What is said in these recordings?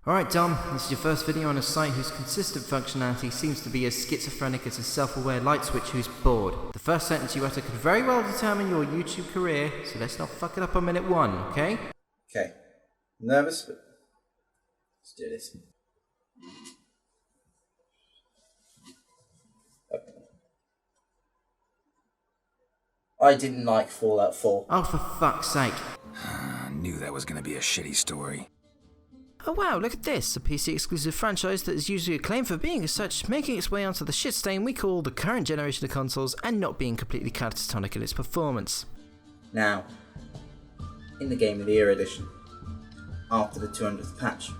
Alright Dom, this is your first video on a site whose consistent functionality seems to be as schizophrenic as a self-aware light switch who's bored. The first sentence you utter could very well determine your YouTube career, so let's not fuck it up on minute 1, okay? Okay. Nervous? But let's do this. I didn't like Fallout 4. Oh, for fuck's sake. I knew that was gonna be a shitty story. Oh wow, look at this, a PC exclusive franchise that is usually acclaimed for being as such, making its way onto the shit stain we call the current generation of consoles and not being completely catatonic in its performance. Now, in the Game of the Year edition, after the 200th patch,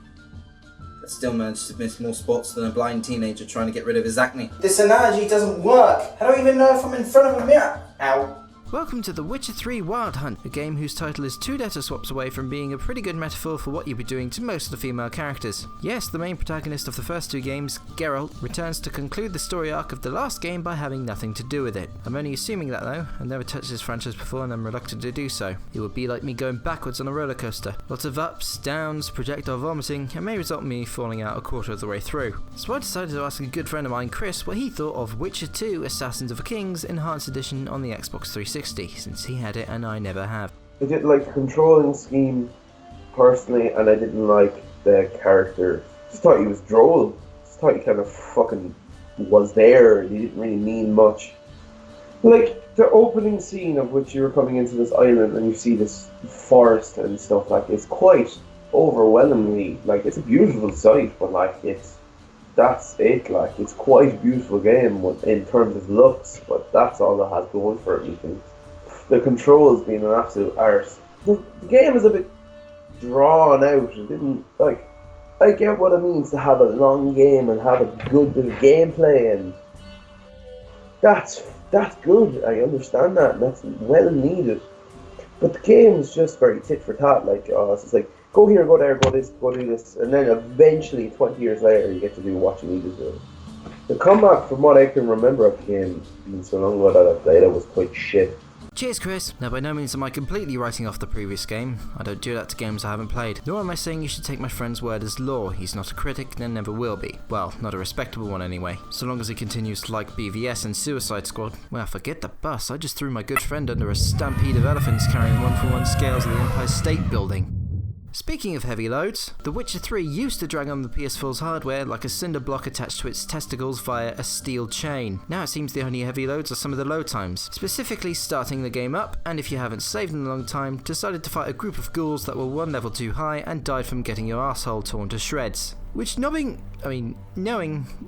I still managed to miss more spots than a blind teenager trying to get rid of his acne. This analogy doesn't work! I don't even know if I'm in front of a mirror! Ow! Welcome to The Witcher 3 Wild Hunt, a game whose title is 2 letter swaps away from being a pretty good metaphor for what you'll be doing to most of the female characters. Yes, the main protagonist of the first 2 games, Geralt, returns to conclude the story arc of the last game by having nothing to do with it. I'm only assuming that though, I've never touched this franchise before and I'm reluctant to do so. It would be like me going backwards on a roller coaster. Lots of ups, downs, projectile vomiting, and may result in me falling out a quarter of the way through. So I decided to ask a good friend of mine, Chris, what he thought of Witcher 2 Assassins of the Kings Enhanced Edition on the Xbox 360. Since he had it and I never have. I didn't like the controlling scheme personally, and I didn't like the character. Just thought he was droll. Just thought he kind of fucking was there. He didn't really mean much. Like the opening scene of which you were coming into this island and you see this forest and stuff, like it's quite overwhelmingly, like it's a beautiful sight, but like that's it, like it's quite a beautiful game in terms of looks, but that's all it has going for it, you think. The controls being an absolute arse. The game is a bit drawn out. It didn't, like, I get what it means to have a long game and have a good bit of gameplay, and that's good. I understand that, and that's well needed. But the game is just very tit for tat. Like, it's just like, go here, go there, go this, go do this, and then eventually, 20 years later, you get to do what you need to do. The combat, from what I can remember of the game being so long ago that I played it, was quite shit. Cheers Chris! Now by no means am I completely writing off the previous game. I don't do that to games I haven't played. Nor am I saying you should take my friend's word as law. He's not a critic and never will be. Well, not a respectable one anyway. So long as he continues to like BVS and Suicide Squad. Well, forget the bus. I just threw my good friend under a stampede of elephants carrying 1-for-1 scales of the Empire State Building. Speaking of heavy loads, The Witcher 3 used to drag on the PS4's hardware like a cinder block attached to its testicles via a steel chain. Now it seems the only heavy loads are some of the load times, specifically starting the game up, and if you haven't saved in a long time, decided to fight a group of ghouls that were one level too high and died from getting your asshole torn to shreds. Which knowing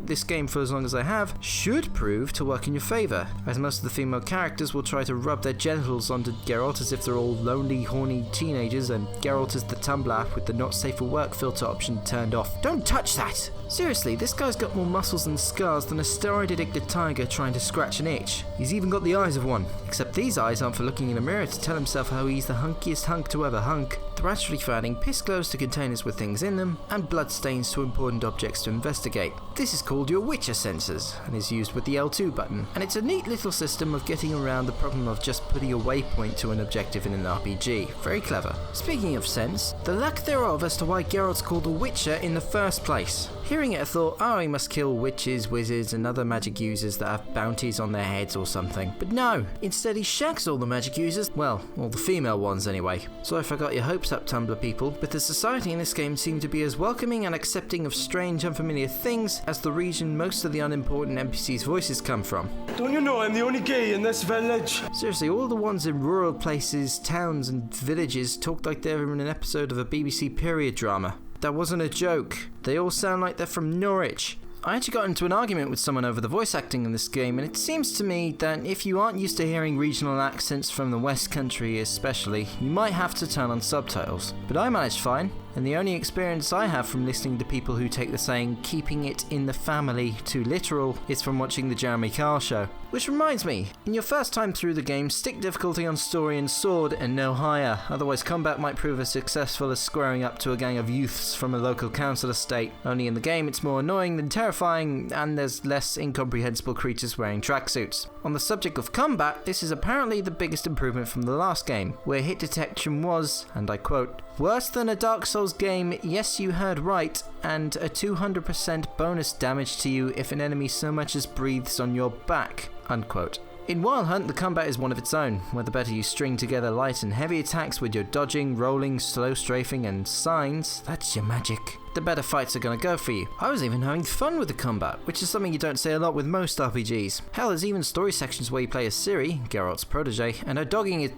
this game for as long as I have, should prove to work in your favour, as most of the female characters will try to rub their genitals onto Geralt as if they're all lonely, horny teenagers, and Geralt is the Tumblr with the not safe for work filter option turned off. Don't touch that! Seriously, this guy's got more muscles and scars than a steroid-addicted tiger trying to scratch an itch. He's even got the eyes of one. Except these eyes aren't for looking in a mirror to tell himself how he's the hunkiest hunk to ever hunk. They're actually for adding piss glows to containers with things in them, and bloodstains to important objects to investigate. This is called your Witcher sensors, and is used with the L2 button, and it's a neat little system of getting around the problem of just putting a waypoint to an objective in an RPG. Very clever. Speaking of sense, the lack thereof as to why Geralt's called a Witcher in the first place. Hearing it I thought, oh, he must kill witches, wizards and other magic users that have bounties on their heads or something. But no, instead he shags all the magic users, well, all the female ones anyway. So I forgot your hopes up, Tumblr people, but the society in this game seemed to be as welcoming and accepting of strange, unfamiliar things as the region most of the unimportant NPCs' voices come from. Don't you know I'm the only gay in this village? Seriously, all the ones in rural places, towns and villages talk like they're in an episode of a BBC period drama. That wasn't a joke. They all sound like they're from Norwich. I actually got into an argument with someone over the voice acting in this game, and it seems to me that if you aren't used to hearing regional accents from the West Country especially, you might have to turn on subtitles. But I managed fine, and the only experience I have from listening to people who take the saying keeping it in the family too literal is from watching the Jeremy Kyle show. Which reminds me, in your first time through the game, stick difficulty on story and sword and no higher, otherwise combat might prove as successful as squaring up to a gang of youths from a local council estate. Only in the game it's more annoying than terrifying, and there's less incomprehensible creatures wearing tracksuits. On the subject of combat, this is apparently the biggest improvement from the last game, where hit detection was, and I quote, worse than a Dark Souls Souls game, yes you heard right, and a 200% bonus damage to you if an enemy so much as breathes on your back, unquote. In Wild Hunt, the combat is one of its own, where the better you string together light and heavy attacks with your dodging, rolling, slow strafing and signs, that's your magic, the better fights are gonna go for you. I was even having fun with the combat, which is something you don't say a lot with most RPGs. Hell, there's even story sections where you play as Ciri, Geralt's protege, and her dogging is...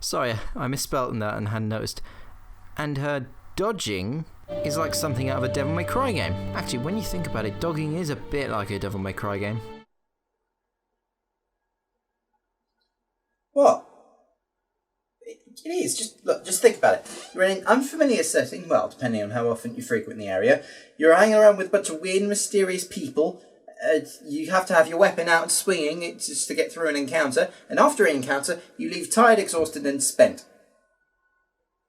sorry, I misspelled that and hadn't noticed. And her dodging is like something out of a Devil May Cry game. Actually, when you think about it, dogging is a bit like a Devil May Cry game. What? It is. Just think about it. You're in an unfamiliar setting, well, depending on how often you frequent the area. You're hanging around with a bunch of weird, mysterious people. You have to have your weapon out swinging just to get through an encounter. And after an encounter, you leave tired, exhausted, and spent.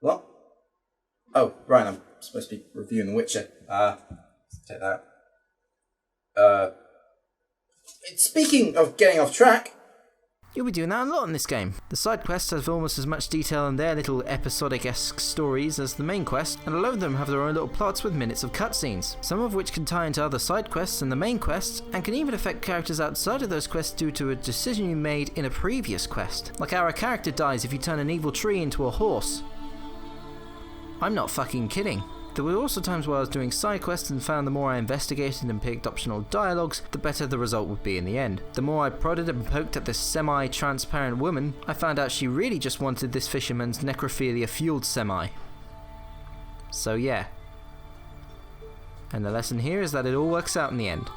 What? Oh, right, I'm supposed to be reviewing The Witcher. Take that. Speaking of getting off track... You'll be doing that a lot in this game. The side quests have almost as much detail in their little episodic-esque stories as the main quest, and a lot of them have their own little plots with minutes of cutscenes, some of which can tie into other side quests and the main quests, and can even affect characters outside of those quests due to a decision you made in a previous quest. Like how a character dies if you turn an evil tree into a horse. I'm not fucking kidding. There were also times where I was doing side quests and found the more I investigated and picked optional dialogues, the better the result would be in the end. The more I prodded and poked at this semi-transparent woman, I found out she really just wanted this fisherman's necrophilia-fueled semi. So yeah. And the lesson here is that it all works out in the end.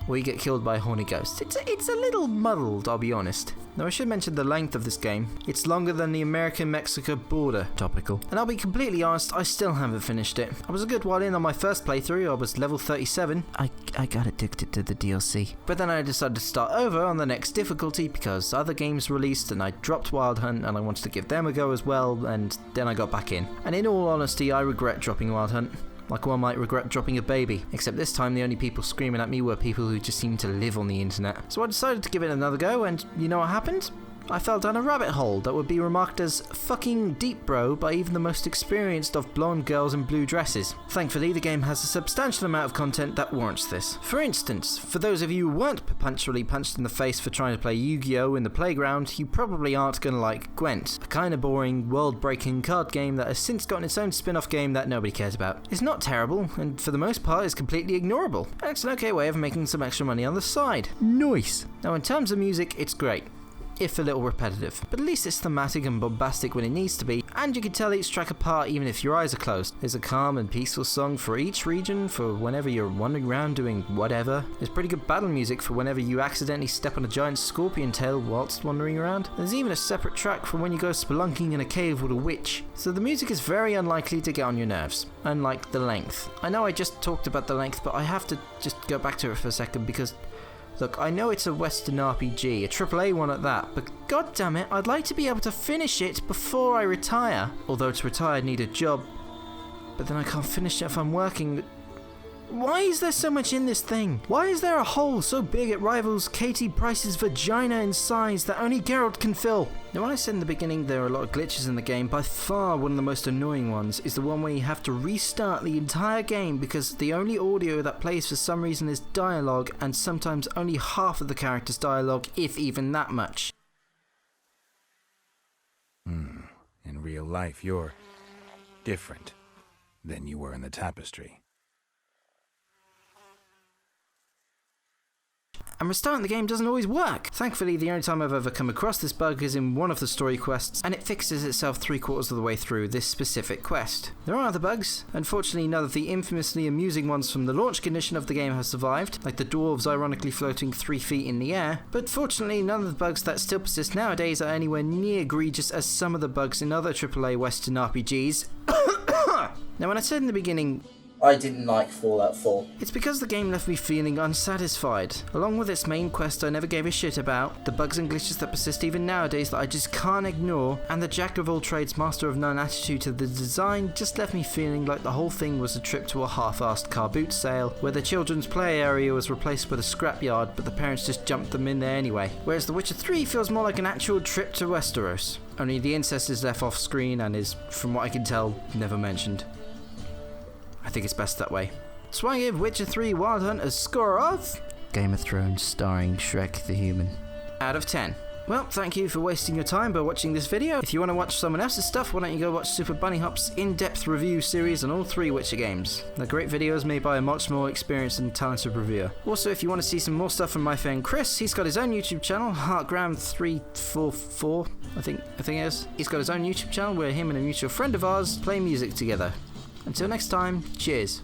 Or you get killed by a horny ghost. It's a little muddled, I'll be honest. Now I should mention the length of this game. It's longer than the American-Mexico border. Topical. And I'll be completely honest, I still haven't finished it. I was a good while in on my first playthrough, I was level 37. I got addicted to the DLC. But then I decided to start over on the next difficulty because other games released and I dropped Wild Hunt and I wanted to give them a go as well, and then I got back in. And in all honesty, I regret dropping Wild Hunt. Like one might regret dropping a baby, except this time the only people screaming at me were people who just seemed to live on the internet. So I decided to give it another go, and you know what happened? I fell down a rabbit hole that would be remarked as fucking deep bro by even the most experienced of blonde girls in blue dresses. Thankfully, the game has a substantial amount of content that warrants this. For instance, for those of you who weren't perpetually punched in the face for trying to play Yu-Gi-Oh! In the playground, you probably aren't gonna like Gwent, a kinda boring, world-breaking card game that has since gotten its own spin-off game that nobody cares about. It's not terrible, and for the most part is completely ignorable, and it's an okay way of making some extra money on the side. Nice! Now in terms of music, it's great. If a little repetitive, but at least it's thematic and bombastic when it needs to be, and you can tell each track apart even if your eyes are closed. There's a calm and peaceful song for each region for whenever you're wandering around doing whatever. There's pretty good battle music for whenever you accidentally step on a giant scorpion tail whilst wandering around. There's even a separate track for when you go spelunking in a cave with a witch. So the music is very unlikely to get on your nerves, unlike the length. I know I just talked about the length, but I have to just go back to it for a second because look, I know it's a Western RPG, a AAA one at that, but goddammit, I'd like to be able to finish it before I retire. Although to retire I'd need a job, but then I can't finish it if I'm working. Why is there so much in this thing? Why is there a hole so big it rivals Katie Price's vagina in size that only Geralt can fill? Now when I said in the beginning there are a lot of glitches in the game, by far one of the most annoying ones is the one where you have to restart the entire game because the only audio that plays for some reason is dialogue, and sometimes only half of the character's dialogue, if even that much. In real life, you're different than you were in the tapestry. And restarting the game doesn't always work. Thankfully, the only time I've ever come across this bug is in one of the story quests, and it fixes itself 3/4 of the way through this specific quest. There are other bugs. Unfortunately, none of the infamously amusing ones from the launch condition of the game have survived, like the dwarves ironically floating 3 feet in the air, but fortunately none of the bugs that still persist nowadays are anywhere near egregious as some of the bugs in other AAA Western RPGs. Now when I said in the beginning, I didn't like Fallout 4. It's because the game left me feeling unsatisfied. Along with its main quest I never gave a shit about, the bugs and glitches that persist even nowadays that I just can't ignore, and the jack of all trades master of none attitude to the design just left me feeling like the whole thing was a trip to a half-assed car boot sale, where the children's play area was replaced with a scrapyard but the parents just jumped them in there anyway. Whereas The Witcher 3 feels more like an actual trip to Westeros. Only the incest is left off screen and is, from what I can tell, never mentioned. I think it's best that way. So I give Witcher 3 Wild Hunt a score of Game of Thrones starring Shrek the Human out of 10. Well, thank you for wasting your time by watching this video. If you want to watch someone else's stuff, why don't you go watch Super Bunny Hop's in-depth review series on all 3 Witcher games. They're great videos made by a much more experienced and talented reviewer. Also, if you want to see some more stuff from my friend Chris, he's got his own YouTube channel, Heartgram344, I think it is. He's got his own YouTube channel where him and a mutual friend of ours play music together. Until next time, cheers.